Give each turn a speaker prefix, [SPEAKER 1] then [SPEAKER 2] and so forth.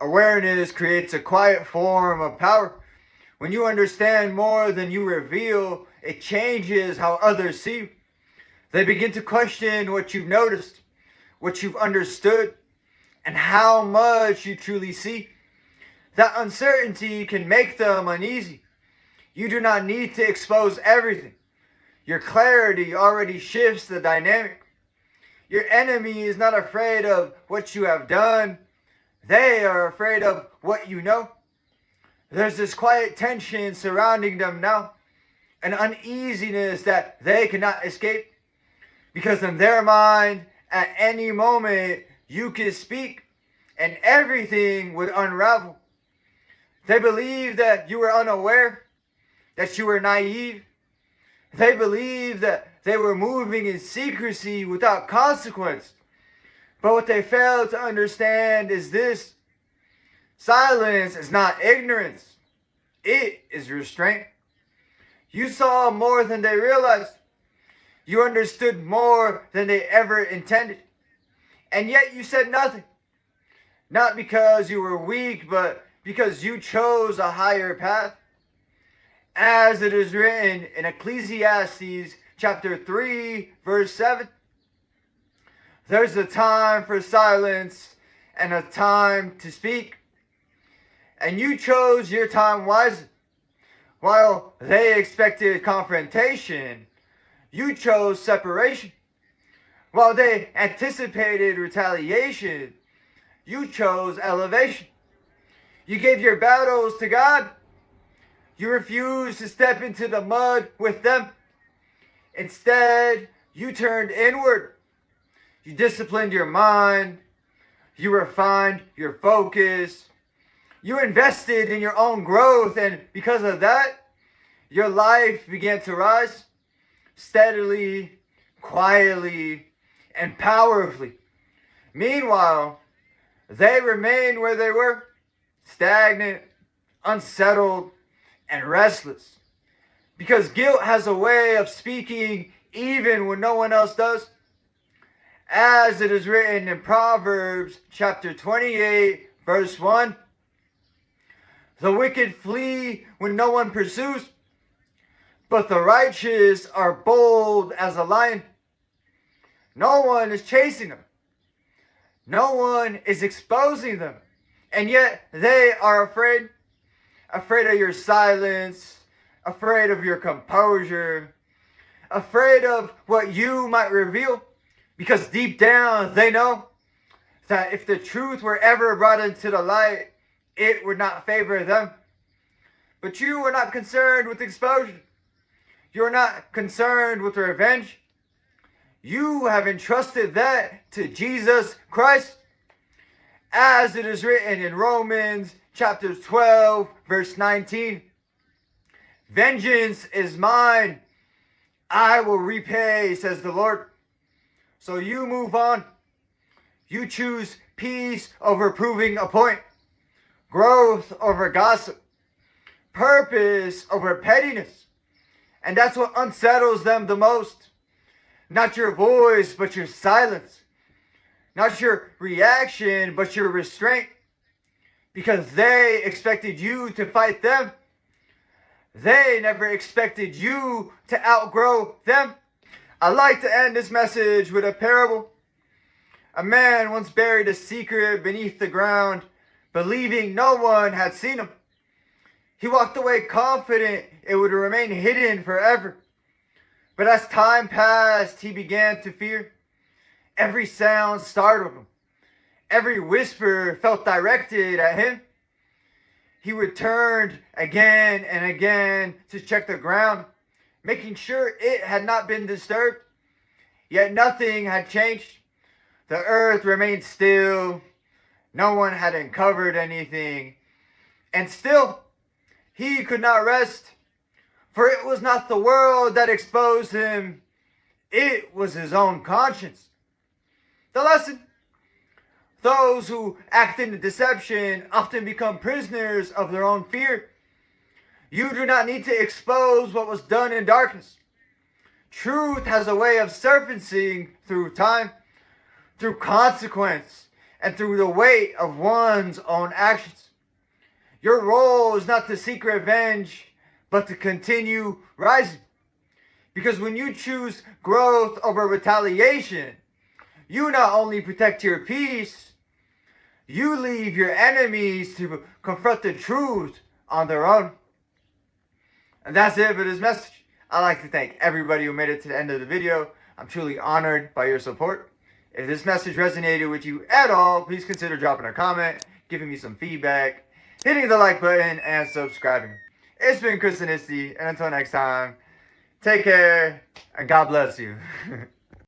[SPEAKER 1] Awareness creates a quiet form of power. When you understand more than you reveal, it changes how others see you. They begin to question what you've noticed, what you've understood, and how much you truly see. That uncertainty can make them uneasy. You do not need to expose everything. Your clarity already shifts the dynamic. Your enemy is not afraid of what you have done. They are afraid of what you know. There's this quiet tension surrounding them now, an uneasiness that they cannot escape. Because in their mind, at any moment, you could speak and everything would unravel. They believe that you were unaware, that you were naive. They believe that they were moving in secrecy without consequence. But what they fail to understand is this: silence is not ignorance. It is restraint. You saw more than they realized. You understood more than they ever intended. And yet you said nothing. Not because you were weak, but because you chose a higher path. As it is written in Ecclesiastes chapter 3, verse 7. There's a time for silence and a time to speak. And you chose your time wisely. While they expected confrontation, you chose separation. While they anticipated retaliation, you chose elevation. You gave your battles to God. You refused to step into the mud with them. Instead, you turned inward. You disciplined your mind. You refined your focus. You invested in your own growth, and because of that, your life began to rise steadily, quietly, and powerfully. Meanwhile, they remained where they were, stagnant, unsettled, and restless. Because guilt has a way of speaking even when no one else does. As it is written in Proverbs chapter 28, verse 1. The wicked flee when no one pursues, but the righteous are bold as a lion. No one is chasing them. No one is exposing them. And yet they are afraid. Afraid of your silence. Afraid of your composure. Afraid of what you might reveal. Because deep down they know that if the truth were ever brought into the light, it would not favor them. But you are not concerned with exposure. You are not concerned with revenge. You have entrusted that to Jesus Christ. As it is written in Romans chapter 12, verse 19. Vengeance is mine. I will repay, says the Lord. So you move on. You choose peace over proving a point. Growth over gossip. Purpose over pettiness. And that's what unsettles them the most. Not your voice, but your silence. Not your reaction, but your restraint. Because they expected you to fight them. They never expected you to outgrow them. I like to end this message with a parable. A man once buried a secret beneath the ground, believing no one had seen him. He walked away confident it would remain hidden forever. But as time passed, he began to fear. Every sound startled him. Every whisper felt directed at him. He returned again and again to check the ground, making sure it had not been disturbed. Yet nothing had changed. The earth remained still. No one had uncovered anything. And still, he could not rest. For it was not the world that exposed him. It was his own conscience. The lesson: those who act in deception often become prisoners of their own fear. You do not need to expose what was done in darkness. Truth has a way of surfacing through time, through consequence, and through the weight of one's own actions. Your role is not to seek revenge, but to continue rising. Because when you choose growth over retaliation, you not only protect your peace, you leave your enemies to confront the truth on their own. And that's it for this message. I'd like to thank everybody who made it to the end of the video. I'm truly honored by your support. If this message resonated with you at all, please consider dropping a comment, giving me some feedback, hitting the like button, and subscribing. It's been ChrisAnesti, and until next time, take care, and God bless you.